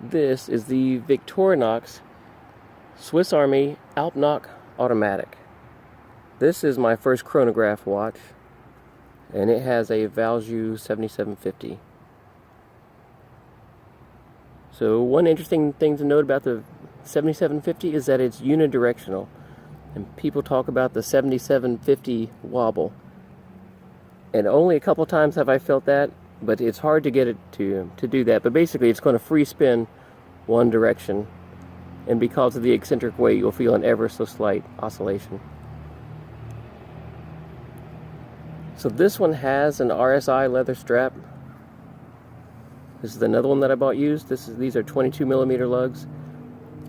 This is the Victorinox Swiss Army Alpnach automatic. This is my first chronograph watch, and it has a Valjoux 7750. So one interesting thing to note about the 7750 is that it's unidirectional, and people talk about the 7750 wobble, and only a couple times have I felt that, but it's hard to get it to do that. But basically it's going to free spin one direction, and because of the eccentric weight you'll feel an ever so slight oscillation. So this one has an Rsi leather strap. This is another one that I bought used. These are 22mm lugs.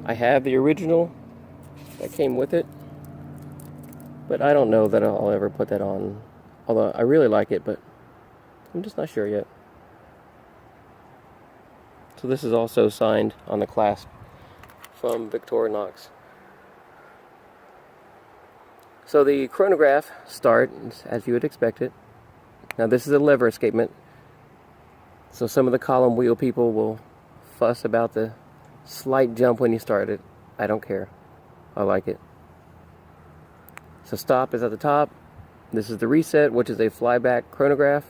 I have the original that came with it, but I don't know that I'll ever put that on. Although I really like it, but I'm just not sure yet. So this is also signed on the clasp from Victorinox. So the chronograph starts as you would expect it. Now this is a lever escapement, so some of the column wheel people will fuss about the slight jump when you start it. I don't care. I like it. So stop is at the top. This is the reset, which is a flyback chronograph.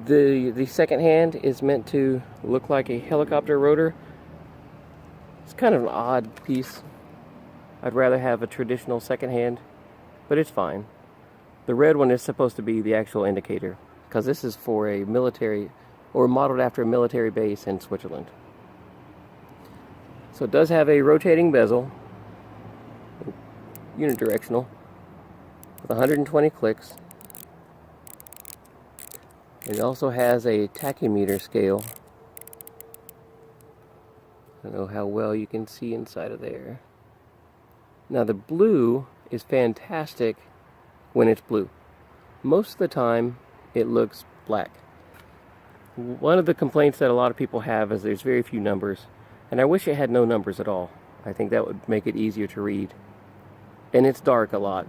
The second hand is meant to look like a helicopter rotor. It's kind of an odd piece. I'd rather have a traditional second hand, but it's fine. The red one is supposed to be the actual indicator, because this is for a military, or modeled after a military base in Switzerland. So it does have a rotating bezel, unidirectional, with 120 clicks. It also has a tachymeter scale. I don't know how well you can see inside of there. Now the blue is fantastic when it's blue. Most of the time it looks black. One of the complaints that a lot of people have is there's very few numbers, and I wish it had no numbers at all. I think that would make it easier to read. And it's dark a lot.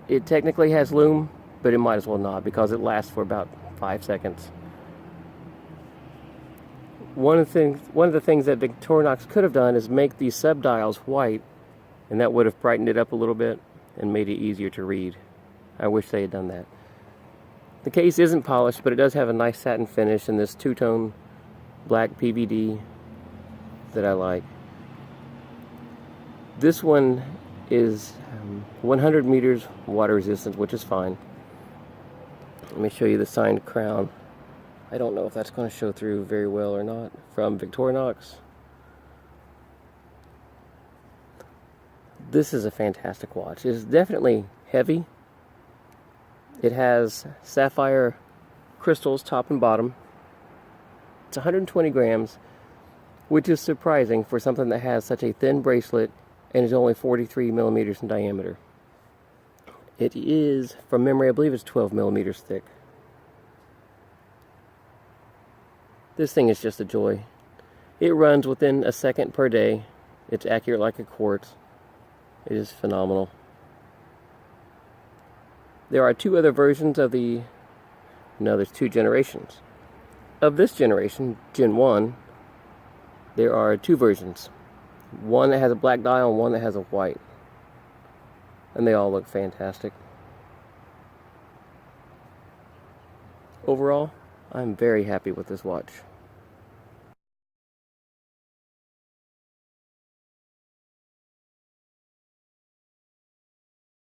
It technically has lume, but it might as well not, because it lasts for about 5 seconds. One of the things that Victorinox could have done is make these subdials white, and that would have brightened it up a little bit and made it easier to read. I wish they had done that. The case isn't polished, but it does have a nice satin finish and this two-tone black PVD that I like. This one is 100 meters water resistant, which is fine. Let me show you the signed crown. I don't know if that's going to show through very well or not, from Victorinox. This is a fantastic watch. It's definitely heavy. It has sapphire crystals top and bottom. It's 120 grams, which is surprising for something that has such a thin bracelet and is only 43 millimeters in diameter. It is, from memory, I believe it's 12 millimeters thick. This thing is just a joy. It runs within a second per day. It's accurate like a quartz. It is phenomenal. There are two other versions of there's two generations. Of this generation, Gen 1, there are two versions. One that has a black dial and one that has a white. And they all look fantastic. Overall, I'm very happy with this watch.